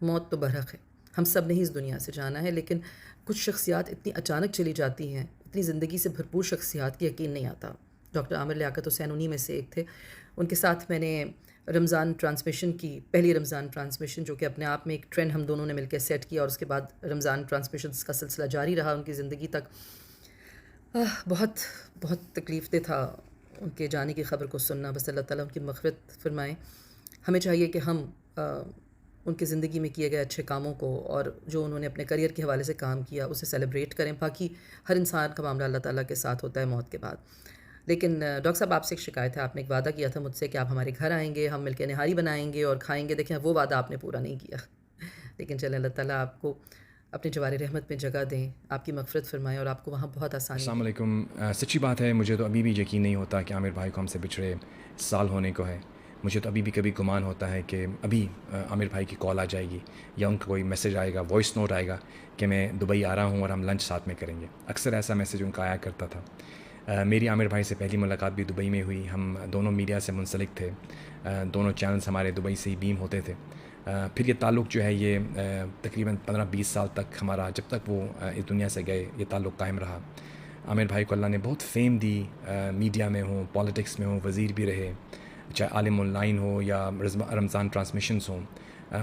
موت تو برحق ہے، ہم سب نے ہی اس دنیا سے جانا ہے، لیکن کچھ شخصیات اتنی اچانک چلی جاتی ہیں، اتنی زندگی سے بھرپور شخصیات کی یقین نہیں آتا۔ ڈاکٹر عامر لیاقت حسین انہی میں سے ایک تھے۔ ان کے ساتھ میں نے رمضان ٹرانسمیشن کی، پہلی رمضان ٹرانسمیشن، جو کہ اپنے آپ میں ایک ٹرینڈ ہم دونوں نے مل کے سیٹ کیا، اور اس کے بعد رمضان ٹرانسمیشنز کا سلسلہ جاری رہا ان کی زندگی تک۔ بہت بہت تکلیف دہ تھا ان کے جانے کی خبر کو سننا۔ بس اللہ تعالیٰ ان کی مغفرت فرمائے۔ ہمیں چاہیے کہ ہم ان کی زندگی میں کیے گئے اچھے کاموں کو، اور جو انہوں نے اپنے کریئر کے حوالے سے کام کیا، اسے سیلیبریٹ کریں۔ باقی ہر انسان کا معاملہ اللہ تعالیٰ کے ساتھ ہوتا ہے موت کے بعد۔ لیکن ڈاکٹر صاحب، آپ سے ایک شکایت ہے، آپ نے ایک وعدہ کیا تھا مجھ سے کہ آپ ہمارے گھر آئیں گے، ہم مل کے نہاری بنائیں گے اور کھائیں گے۔ دیکھیں وہ وعدہ آپ نے پورا نہیں کیا، لیکن چلیں اللہ تعالیٰ آپ کو اپنے جوار رحمت میں جگہ دیں، آپ کی مغفرت فرمائیں، اور آپ کو وہاں بہت آسانی السلام دیں۔ علیکم۔ سچی بات ہے، مجھے تو ابھی بھی یقین نہیں ہوتا کہ عامر بھائی کو ہم سے بچھڑے سال ہونے کو ہے۔ مجھے تو ابھی بھی کبھی گمان ہوتا ہے کہ ابھی عامر بھائی کی کال آ جائے گی، یا ان کا کوئی میسج آئے گا، وائس نوٹ آئے گا کہ میں دبئی آ رہا ہوں اور ہم لنچ ساتھ میں کریں گے۔ اکثر ایسا میسج ان کا آیا کرتا تھا۔ میری عامر بھائی سے پہلی ملاقات بھی دبئی میں ہوئی۔ ہم دونوں میڈیا سے منسلک تھے، دونوں چینلز ہمارے دبئی سے ہی بیم ہوتے تھے۔ پھر یہ تعلق جو ہے یہ تقریباً 15-20 سال تک ہمارا، جب تک وہ اس دنیا سے گئے، یہ تعلق قائم رہا۔ عامر بھائی کو اللہ نے بہت فیم دی، میڈیا میں ہوں، پالیٹکس میں ہوں، وزیر بھی رہے، چاہے عالم آن لائن ہو یا رمضان ٹرانسمیشنز ہوں۔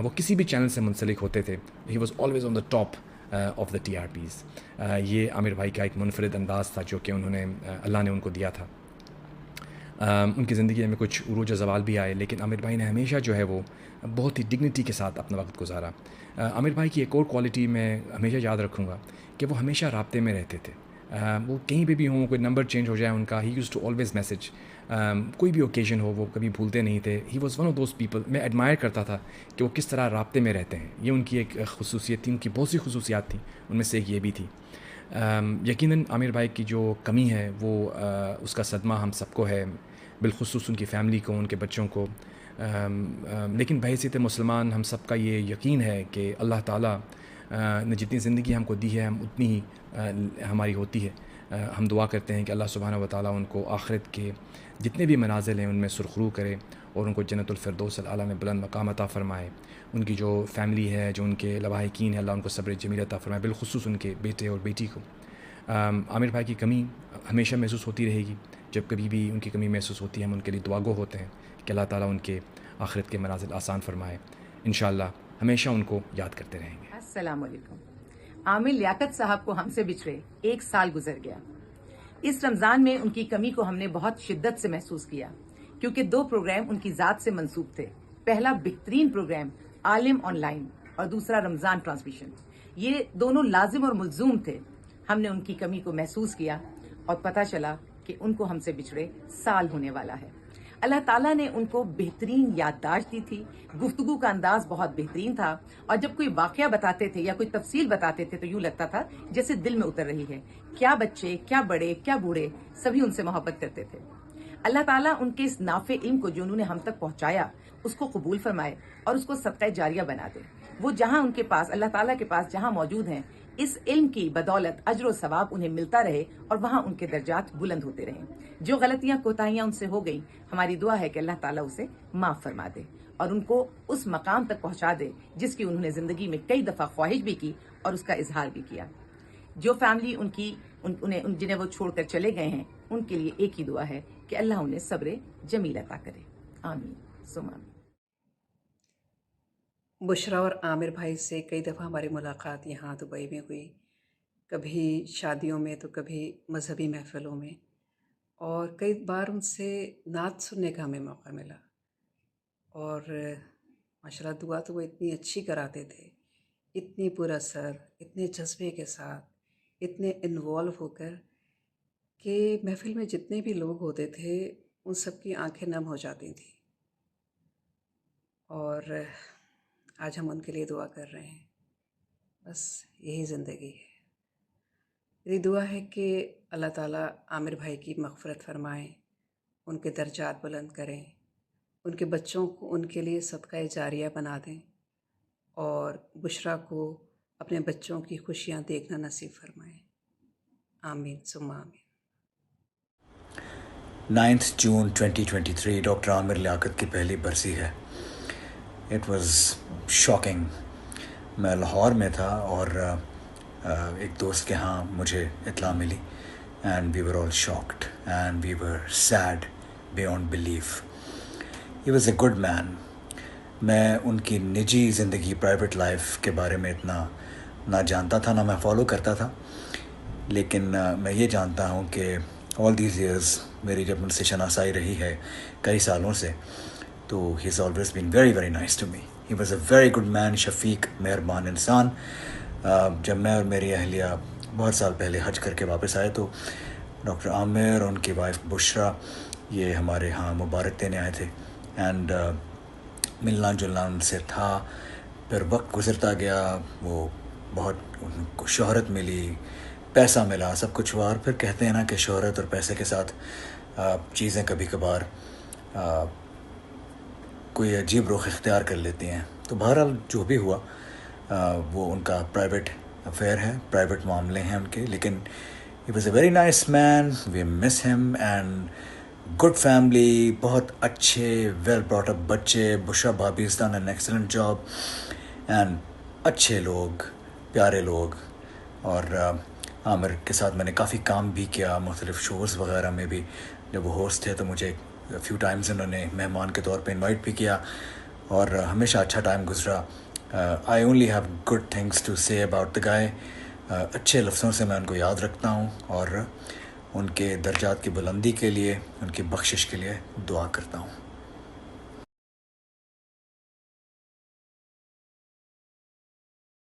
وہ کسی بھی چینل سے منسلک ہوتے تھے، he was always on the top of the T R Ps. یہ عامر بھائی کا ایک منفرد انداز تھا جو کہ انہوں نے، اللہ نے ان کو دیا تھا۔ ان کی زندگی میں کچھ عروج و زوال بھی آئے، لیکن عامر بھائی نے ہمیشہ جو ہے وہ بہت ہی ڈگنیٹی کے ساتھ اپنا وقت گزارا۔ عامر بھائی کی ایک اور کوالٹی میں ہمیشہ یاد رکھوں گا کہ وہ ہمیشہ رابطے میں رہتے تھے۔ وہ کہیں پہ بھی ہوں، کوئی نمبر چینج ہو جائے ان کا، ہی یوز ٹو آلویز میسج۔ کوئی بھی اوکیزن ہو وہ کبھی بھولتے نہیں تھے۔ He was one of those people, میں ایڈمائر کرتا تھا کہ وہ کس طرح رابطے میں رہتے ہیں۔ یہ ان کی ایک خصوصیت تھی، ان کی بہت سی خصوصیات تھیں، ان میں سے ایک یہ بھی تھی۔ یقیناً عامر بھائی کی جو کمی ہے وہ اس کا صدمہ ہم سب کو ہے، بالخصوص ان کی فیملی کو، ان کے بچوں کو۔ لیکن بحیثیت مسلمان ہم سب کا یہ یقین ہے کہ اللہ تعالیٰ نے جتنی زندگی ہم کو دی ہے، ہم اتنی ہی ہماری ہوتی ہے۔ ہم دعا کرتے ہیں کہ اللہ سبحانہ و تعالیٰ ان کو آخرت کے جتنے بھی منازل ہیں ان میں سرخرو کرے، اور ان کو جنت الفردوس الاعلیٰ میں بلند مقام عطا فرمائے۔ ان کی جو فیملی ہے، جو ان کے لواحقین ہیں، اللہ ان کو صبر جمیل عطا فرمائے، بالخصوص ان کے بیٹے اور بیٹی کو۔ عامر بھائی کی کمی ہمیشہ محسوس ہوتی رہے گی۔ جب کبھی بھی ان کی کمی محسوس ہوتی ہے، ہم ان کے لیے دعاگو ہوتے ہیں کہ اللہ تعالیٰ ان کے آخرت کے منازل آسان فرمائے۔ انشاءاللہ ہمیشہ ان کو یاد کرتے رہیں گے۔ السلام علیکم۔ عامر لیاقت صاحب کو ہم سے بچھڑے 1 سال گزر گیا۔ اس رمضان میں ان کی کمی کو ہم نے بہت شدت سے محسوس کیا، کیونکہ 2 پروگرام ان کی ذات سے منسوب تھے۔ پہلا بہترین پروگرام عالم آن لائن، اور دوسرا رمضان ٹرانسمیشن۔ یہ دونوں لازم اور ملزوم تھے۔ ہم نے ان کی کمی کو محسوس کیا، اور پتہ چلا کہ ان کو ہم سے بچھڑے سال ہونے والا ہے۔ اللہ تعالیٰ نے ان کو بہترین یادداشت دی تھی، گفتگو کا انداز بہت بہترین تھا، اور جب کوئی واقعہ بتاتے تھے یا کوئی تفصیل بتاتے تھے تو یوں لگتا تھا جیسے دل میں اتر رہی ہے۔ کیا بچے، کیا بڑے، کیا بوڑھے، سبھی ان سے محبت کرتے تھے۔ اللہ تعالیٰ ان کے اس نافع علم کو جو انہوں نے ہم تک پہنچایا، اس کو قبول فرمائے اور اس کو صدقہ جاریہ بنا دے۔ وہ جہاں ان کے پاس، اللہ تعالیٰ کے پاس جہاں موجود ہیں، اس علم کی بدولت اجر و ثواب انہیں ملتا رہے، اور وہاں ان کے درجات بلند ہوتے رہیں۔ جو غلطیاں کوتاہیاں ان سے ہو گئیں، ہماری دعا ہے کہ اللہ تعالیٰ اسے معاف فرما دے اور ان کو اس مقام تک پہنچا دے جس کی انہوں نے زندگی میں کئی دفعہ خواہش بھی کی اور اس کا اظہار بھی کیا۔ جو فیملی جنہیں وہ چھوڑ کر چلے گئے ہیں، ان کے لیے ایک ہی دعا ہے کہ اللہ انہیں صبر جمیل عطا کرے۔ آمین ثم آمین۔ بشریٰ اور عامر بھائی سے کئی دفعہ ہماری ملاقات یہاں دبئی میں ہوئی، کبھی شادیوں میں تو کبھی مذہبی محفلوں میں، اور کئی بار ان سے نعت سننے کا ہمیں موقع ملا۔ اور ماشاءاللہ دعا تو وہ اتنی اچھی کراتے تھے، اتنی پر اثر، اتنے جذبے کے ساتھ، اتنے انوالو ہو کر کہ محفل میں جتنے بھی لوگ ہوتے تھے ان سب کی آنکھیں نم ہو جاتی تھیں۔ اور آج ہم ان کے لیے دعا کر رہے ہیں۔ بس یہی زندگی ہے۔ میری دعا ہے کہ اللہ تعالیٰ عامر بھائی کی مغفرت فرمائیں، ان کے درجات بلند کریں، ان کے بچوں کو ان کے لیے صدقہ جاریہ بنا دیں، اور بشریٰ کو اپنے بچوں کی خوشیاں دیکھنا نصیب فرمائیں۔ آمین ثم آمین۔ 9 جون 2023 ڈاکٹر عامر لیاقت کی پہلی برسی ہے۔ اٹ واز شاکنگ میں لاہور میں تھا اور ایک دوست کے ہاں مجھے اطلاع ملی and we were all shocked and we were sad beyond belief. He was a good man. میں ان کی نجی زندگی پرائیویٹ لائف کے بارے میں اتنا نہ جانتا تھا، نہ میں فالو کرتا تھا، لیکن میں یہ جانتا ہوں کہ آل دیز ایئرز میری جب ان سے شناسائی رہی ہے کئی سالوں سے، تو he is always been very very nice to me. He was a very good man, شفیق، مہربان انسان. جب میں اور میری اہلیہ بہت سال پہلے حج کر کے واپس آئے تو ڈاکٹر عامر اور ان کی وائف بشرا یہ ہمارے ہاں مبارک دینے آئے تھے، اینڈ ملنا جلنا ان سے تھا. پھر وقت گزرتا گیا، وہ بہت ان کو شہرت ملی، پیسہ ملا، سب کچھ ہوا، اور پھر کہتے ہیں نا کہ شہرت اور پیسے کے ساتھ چیزیں کبھی کبھار کوئی عجیب رخ اختیار کر لیتی ہیں. تو بہرحال جو بھی ہوا وہ ان کا پرائیویٹ افیئر ہے، پرائیویٹ معاملے ہیں ان کے، لیکن he was a very nice man. We miss him and good family, بہت اچھے ویل براٹ اپ بچے. بشرا بھابی is done an excellent job and اچھے لوگ، پیارے لوگ. اور عامر کے ساتھ میں نے کافی کام بھی کیا، مختلف شوز وغیرہ میں بھی. جب وہ ہوسٹ تھے تو مجھے فیو ٹائمز انہوں نے مہمان کے طور پہ انوائٹ بھی کیا، اور ہمیشہ اچھا ٹائم گزرا. I only have good things to say about the guy. اچھے لفظوں سے میں ان کو یاد رکھتا ہوں، اور ان کے درجات کی بلندی کے لیے، ان کی بخشش کے لیے دعا کرتا ہوں.